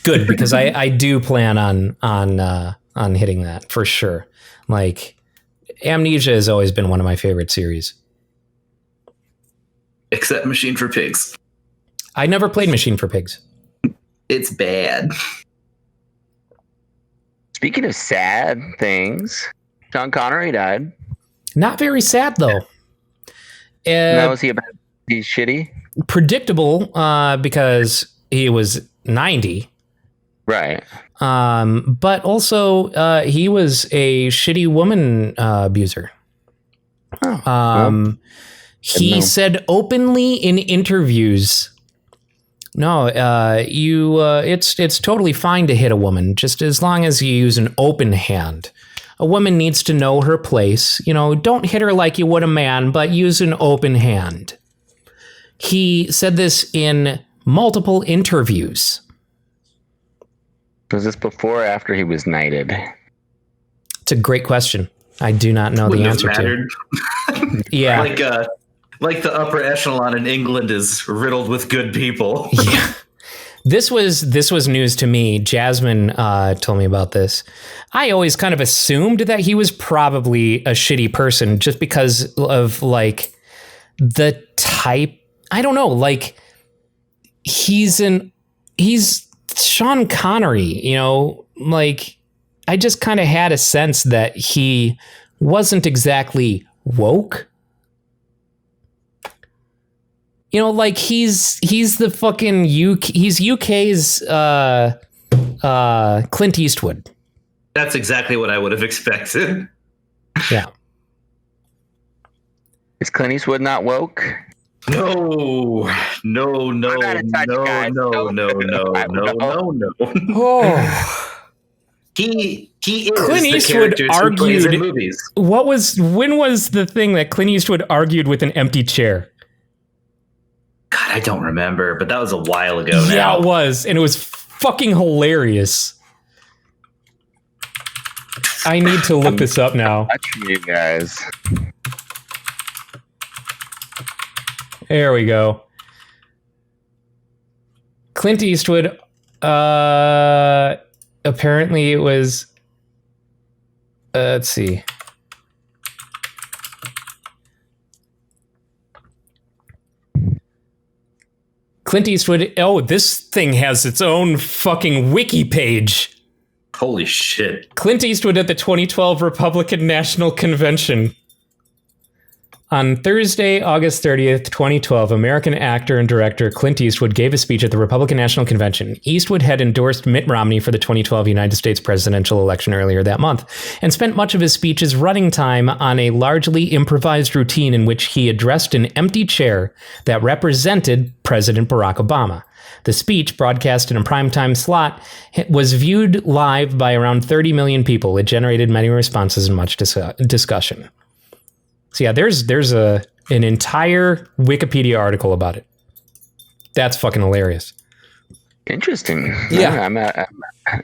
Good, because I do plan on hitting that for sure. Like, Amnesia has always been one of my favorite series. Except Machine for Pigs. I never played Machine for Pigs. It's bad. Speaking of sad things, Sean Connery died. Not very sad, though. Now, was he about to be shitty? Predictable, because he was 90. Right. But also, he was a shitty woman abuser. He said openly in interviews, no, it's totally fine to hit a woman, just as long as you use an open hand. A woman needs to know her place. Don't hit her like you would a man, but use an open hand. He said this in multiple interviews. Was this before or after he was knighted? It's a great question. I do not know the answer to. Yeah. Like the upper echelon in England is riddled with good people. Yeah. This was news to me. Jasmine told me about this. I always kind of assumed that he was probably a shitty person just because of like the type. I don't know. Like he's Sean Connery, like I just kind of had a sense that he wasn't exactly woke. Like he's the fucking he's UK's Clint Eastwood. That's exactly what I would have expected. Yeah. Is Clint Eastwood not woke? No. Oh. He is Clint the Eastwood argued in movies. When was the thing that Clint Eastwood argued with an empty chair? God, I don't remember, but that was a while ago now. Yeah, it was, and it was fucking hilarious. I need to look this up now. Watching you guys. There we go. Clint Eastwood. Apparently, it was. Let's see. Clint Eastwood. Oh, this thing has its own fucking wiki page. Holy shit. Clint Eastwood at the 2012 Republican National Convention. On Thursday, August 30th, 2012, American actor and director Clint Eastwood gave a speech at the Republican National Convention. Eastwood had endorsed Mitt Romney for the 2012 United States presidential election earlier that month, and spent much of his speech's running time on a largely improvised routine in which he addressed an empty chair that represented President Barack Obama. The speech, broadcast in a primetime slot, was viewed live by around 30 million people. It generated many responses and much discussion. So yeah, there's an entire Wikipedia article about it. That's fucking hilarious. Interesting. Yeah. I'm out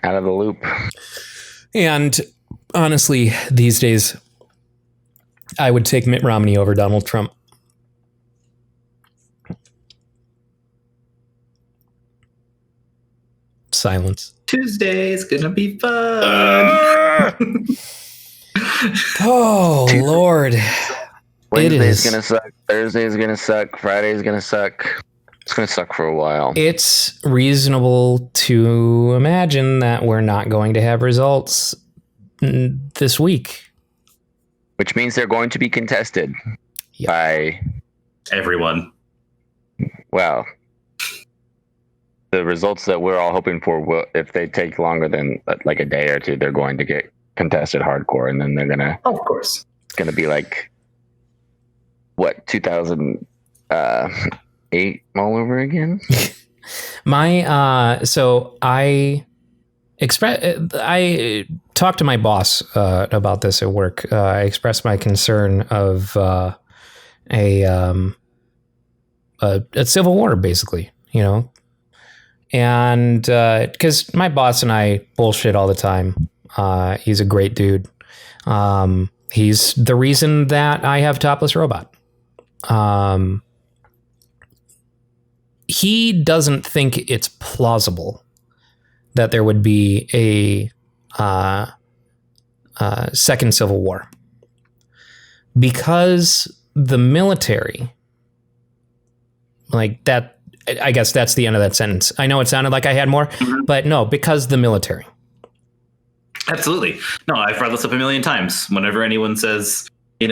of the loop. And honestly, these days, I would take Mitt Romney over Donald Trump. Silence. Tuesday's gonna be fun. Oh, Lord. Wednesday's gonna suck. Thursday's gonna suck. Friday's gonna suck. It's gonna suck for a while. It's reasonable to imagine that we're not going to have results this week. Which means they're going to be contested by everyone. Well, the results that we're all hoping for will, if they take longer than like a day or two, they're going to get contested hardcore, and then they're gonna. Of course, it's gonna be like what 2008 all over again. So I talked to my boss about this at work. I expressed my concern of a civil war, basically, and because my boss and I bullshit all the time. He's a great dude. He's the reason that I have Topless Robot. He doesn't think it's plausible that there would be a second civil war because the military, like that, I guess that's the end of that sentence. I know it sounded like I had more, but no, because the military. Absolutely. No, I've brought this up a million times. Whenever anyone says, we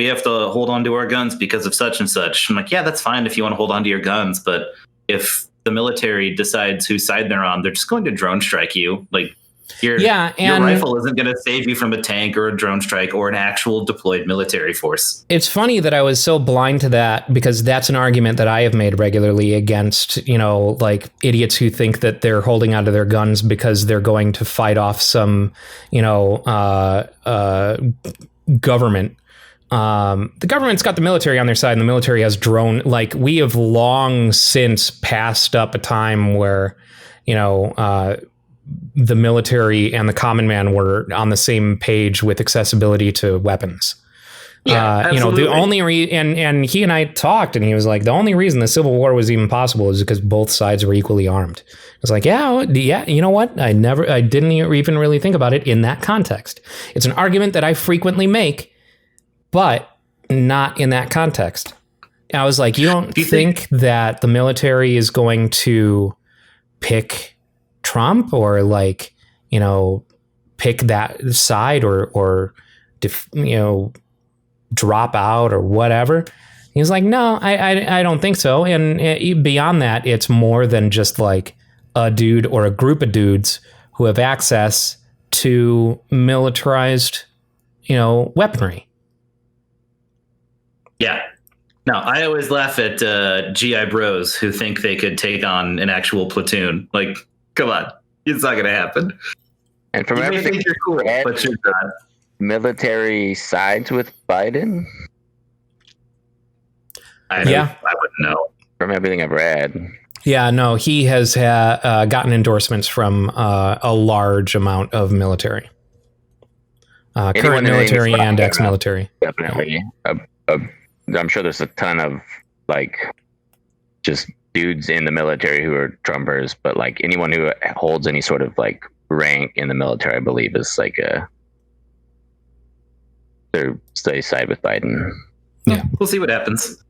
have to hold on to our guns because of such and such, I'm like, yeah, that's fine if you want to hold on to your guns. But if the military decides whose side they're on, they're just going to drone strike you. Like your rifle isn't going to save you from a tank or a drone strike or an actual deployed military force. It's funny that I was so blind to that because that's an argument that I have made regularly against, like idiots who think that they're holding onto their guns because they're going to fight off some, government. The government's got the military on their side and the military has drone. Like we have long since passed up a time where, the military and the common man were on the same page with accessibility to weapons. Yeah, the only and he and I talked, and he was like, the only reason the Civil War was even possible is because both sides were equally armed. I was like, yeah, you know what? I didn't even really think about it in that context. It's an argument that I frequently make, but not in that context. And I was like, you don't think that the military is going to pick Trump or pick that side or drop out or whatever? He was like, no, I don't think so. And beyond that, it's more than just like a dude or a group of dudes who have access to militarized, weaponry. Yeah. Now, I always laugh at GI bros who think they could take on an actual platoon. Like, come on, it's not going to happen. And from everything you're cool, but you're not. Military sides with Biden? I wouldn't know. From everything I've read. Yeah, no, he has gotten endorsements from a large amount of military. Current military and ex-military. Definitely. I'm sure there's a ton of just dudes in the military who are Trumpers, but anyone who holds any sort of rank in the military, I believe, is they side with Biden. Yeah, we'll see what happens.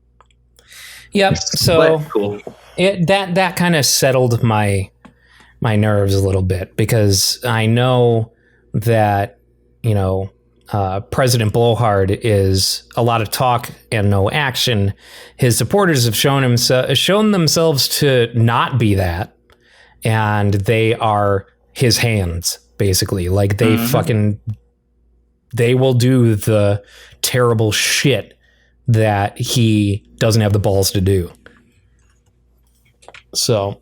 Yep. So But cool. that kind of settled my nerves a little bit, because I know that, President Blowhard is a lot of talk and no action. His supporters have shown themselves to not be that, and they are his hands, basically. Like they they will do the terrible shit that he doesn't have the balls to do. So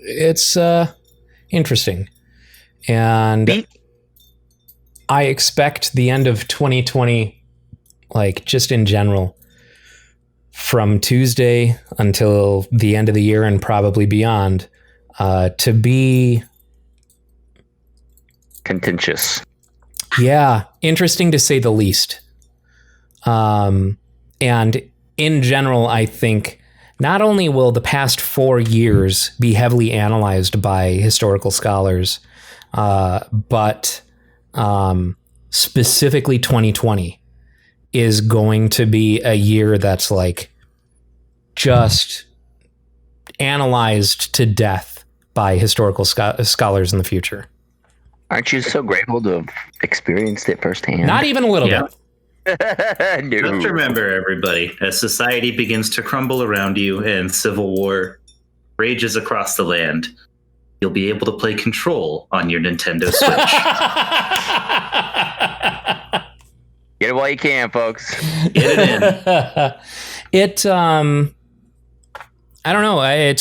it's interesting. And I expect the end of 2020, like just in general, from Tuesday until the end of the year and probably beyond, to be contentious. Yeah, interesting to say the least. And in general, I think not only will the past 4 years be heavily analyzed by historical scholars, but specifically 2020 is going to be a year that's like just analyzed to death by historical scholars in the future. Aren't you so grateful to have experienced it firsthand? Not even a little bit. No. Just remember, everybody, as society begins to crumble around you and civil war rages across the land, you'll be able to play Control on your Nintendo Switch. Get it while you can, folks. Get it in. I don't know. I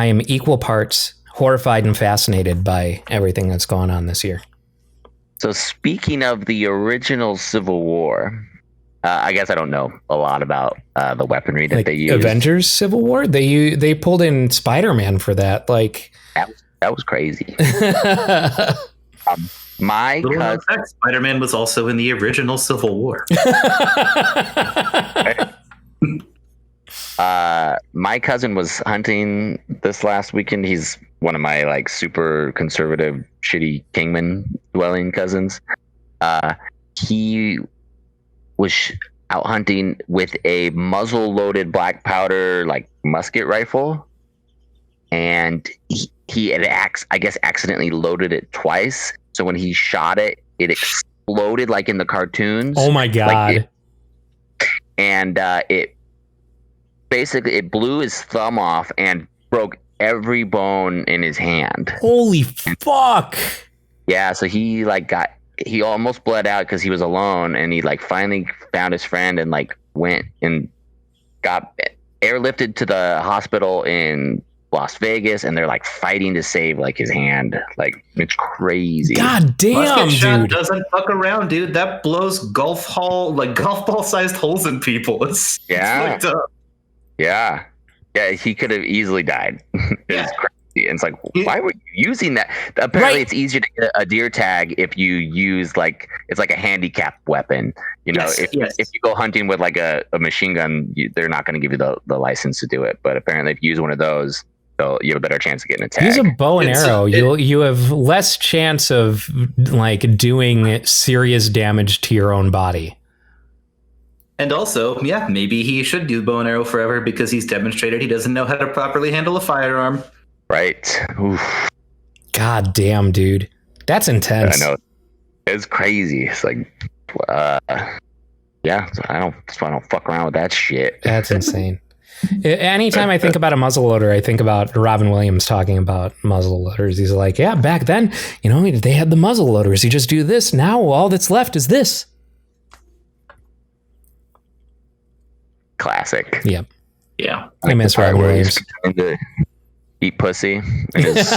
am equal parts horrified and fascinated by everything that's going on this year. So speaking of the original Civil War, I guess I don't know a lot about the weaponry that they used. Avengers Civil War? They pulled in Spider-Man for that. Like that was crazy. My cousin, Spider-Man was also in the original Civil War. My cousin was hunting this last weekend. He's one of my like super conservative, shitty Kingman dwelling cousins. He was out hunting with a muzzle-loaded black powder like musket rifle, and he had accidentally loaded it twice. So when he shot it, it exploded like in the cartoons. Oh my god! It basically blew his thumb off and broke every bone in his hand. Holy fuck! Yeah, so he almost bled out because he was alone, and he like finally found his friend and like went and got airlifted to the hospital in Las Vegas, and they're like fighting to save like his hand. Like it's crazy. God damn, dude! Doesn't fuck around, dude. That blows golf ball sized holes in people. It's fucked up. Yeah, he could have easily died. It's crazy. And it's like, why were you using that? Apparently, It's easier to get a deer tag if you use it's like a handicap weapon. If you go hunting with like a machine gun, they're not going to give you the license to do it. But apparently, if you use one of those, you have a better chance of getting a tag. Use a bow and arrow. You have less chance of like doing serious damage to your own body. And also, maybe he should do bow and arrow forever because he's demonstrated he doesn't know how to properly handle a firearm. Right. Oof. God damn, dude. That's intense. I know. It's crazy. It's like, that's why I don't fuck around with that shit. That's insane. Anytime I think about a muzzleloader, I think about Robin Williams talking about muzzleloaders. He's like, yeah, back then, they had the muzzleloaders. You just do this. Now all that's left is this. Classic. Yep. Yeah. I miss Robin Williams. To eat pussy. His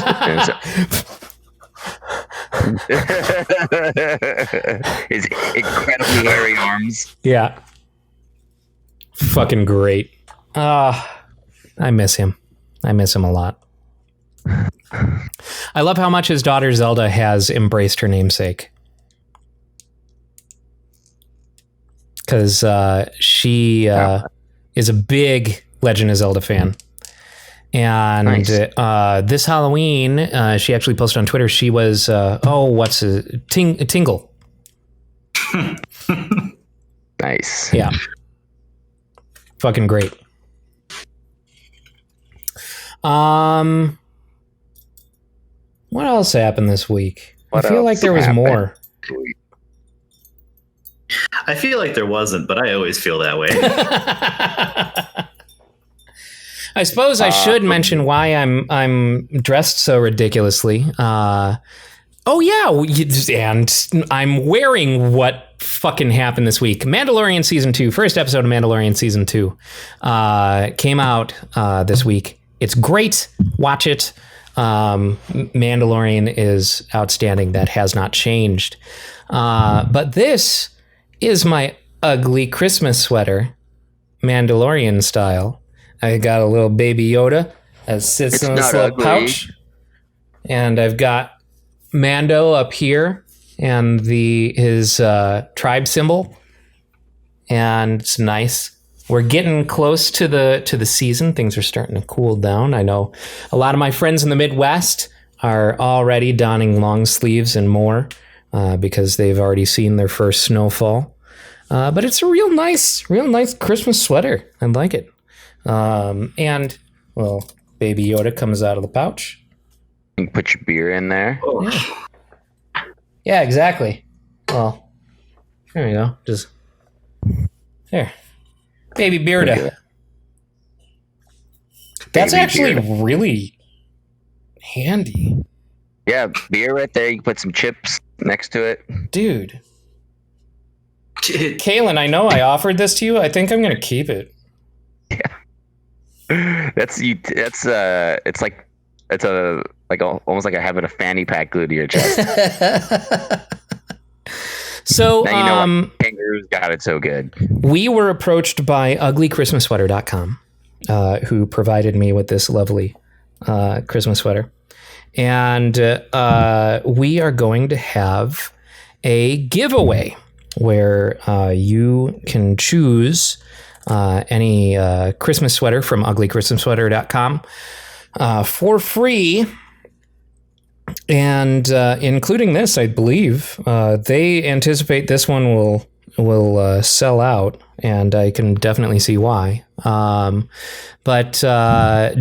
incredibly hairy arms. Yeah. Fucking great. I miss him. I miss him a lot. I love how much his daughter Zelda has embraced her namesake. Because she is a big Legend of Zelda fan. And nice. This Halloween, she actually posted on Twitter, she was, Tingle. Nice. Yeah. Fucking great. What else happened this week? What I feel like else there was happened? more. I feel like there wasn't, but I always feel that way. I suppose I should mention why I'm dressed so ridiculously. Oh yeah, and I'm wearing what fucking happened this week. Mandalorian season 2, first episode of Mandalorian season 2, came out this week. It's great. Watch it. Mandalorian is outstanding. That has not changed. But this is my ugly Christmas sweater, Mandalorian style. I got a little baby Yoda that sits in this little pouch, and I've got Mando up here and his tribe symbol, and it's nice. We're getting close to the season. Things are starting to cool down. I know a lot of my friends in the Midwest are already donning long sleeves and more because they've already seen their first snowfall. But it's a real nice Christmas sweater. I like it. And well, baby Yoda comes out of the pouch. You can put your beer in there. Yeah, exactly. Well, there we go. Just there. Baby Bearda. That's Baby actually Bearda. really handy. Yeah, beer right there. You can put some chips next to it. Dude. Kaylin, I know I offered this to you. I think I'm going to keep it. It's almost like having a fanny pack glued to your chest. So, now you know why kangaroos got it so good. We were approached by uglychristmassweater.com, who provided me with this lovely Christmas sweater. And we are going to have a giveaway where you can choose any Christmas sweater from uglychristmassweater.com for free. And including this, I believe they anticipate this one will sell out, and I can definitely see why. But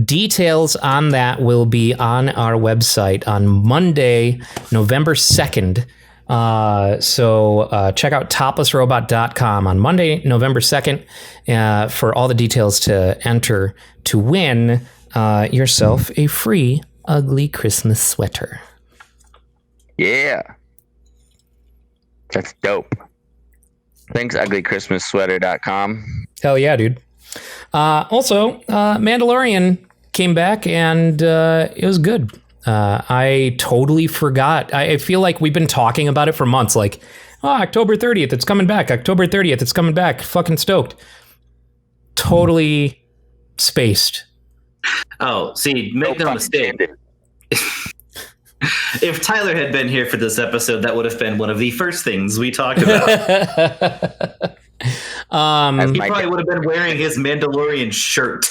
details on that will be on our website on Monday, November 2nd. So check out toplessrobot.com on Monday, November 2nd for all the details to enter to win yourself a free ugly Christmas sweater. Yeah. That's dope. Thanks, uglychristmassweater.com. Hell yeah, dude. Also, Mandalorian came back and it was good. I totally forgot. I feel like we've been talking about it for months. Like, October 30th, it's coming back. October 30th, it's coming back. Fucking stoked. Totally spaced. Oh, see, make no mistake. If Tyler had been here for this episode, that would have been one of the first things we talked about. He probably would have been wearing his Mandalorian shirt.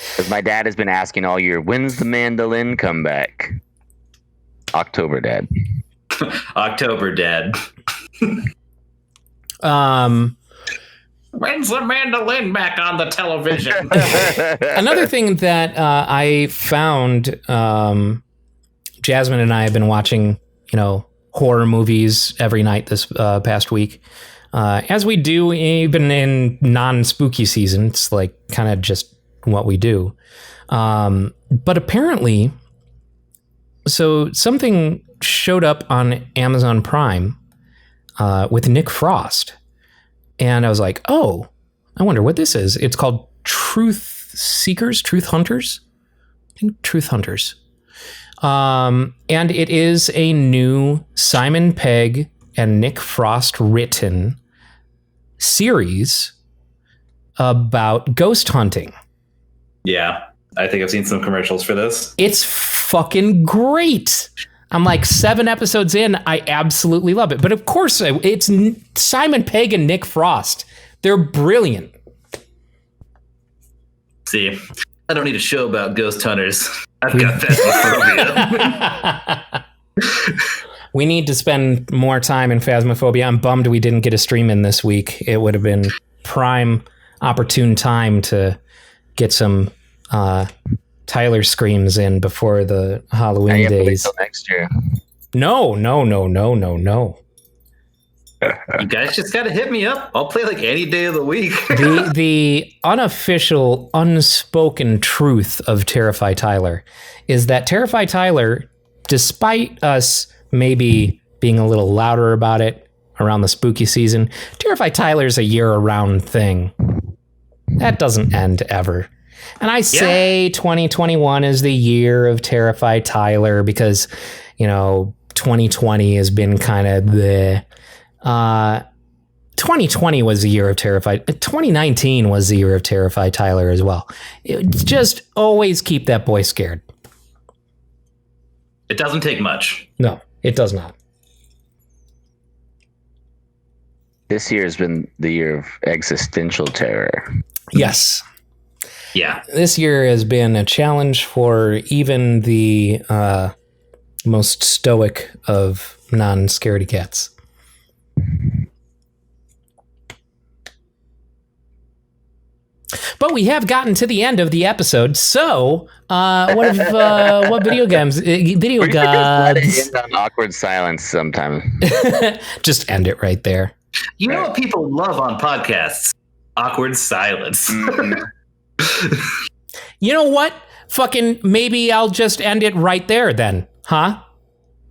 Because my dad has been asking all year, when's the mandolin come back? October, Dad. October, Dad. When's the mandolin back on the television? Another thing that I found, Jasmine and I have been watching, horror movies every night this past week. As we do, even in non-spooky season, it's like kind of just what we do. But apparently, so something showed up on Amazon Prime with Nick Frost. And I was like, oh, I wonder what this is. It's called Truth Hunters. I think Truth Hunters. And it is a new Simon Pegg and Nick Frost written series about ghost hunting. Yeah, I think I've seen some commercials for this. It's fucking great. I'm like 7 episodes in. I absolutely love it. But of course, it's Simon Pegg and Nick Frost. They're brilliant. See, I don't need a show about ghost hunters. I've got phasmophobia. We need to spend more time in Phasmophobia. I'm bummed we didn't get a stream in this week. It would have been prime, opportune time to get some Tyler screams in before the Halloween days. Wait till next year. No. You guys just got to hit me up. I'll play like any day of the week. The unofficial, unspoken truth of Terrify Tyler is that Terrify Tyler, despite us maybe being a little louder about it around the spooky season, Terrify Tyler's a year-round thing. That doesn't end ever. And I say 2021 is the year of Terrify Tyler because, 2020 has been kind of the... 2020 was the year of Terrified. 2019 was the year of Terrified Tyler as well. Just always keep that boy scared. It doesn't take much. No, it does not. This year has been the year of existential terror. Yes. Yeah. This year has been a challenge for even the most stoic of non-scaredy cats. But we have gotten to the end of the episode, so what video games? Video Let gods. it end on awkward silence sometime. Just end it right there. You know what people love on podcasts? Awkward silence. You know what? Fucking maybe I'll just end it right there then, huh?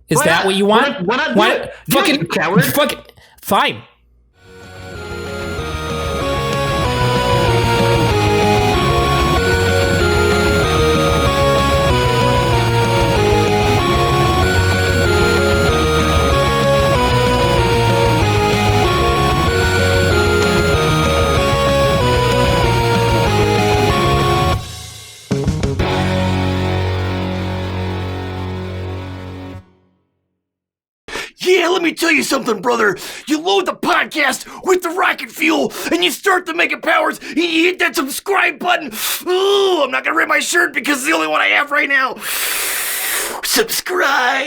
Is that what you want? Why not do it? Do it, you coward. Fucking fine. Yeah, let me tell you something, brother. You load the podcast with the rocket fuel, and you start the mega powers, and you hit that subscribe button. Ooh, I'm not gonna rip my shirt because it's the only one I have right now. Subscribe.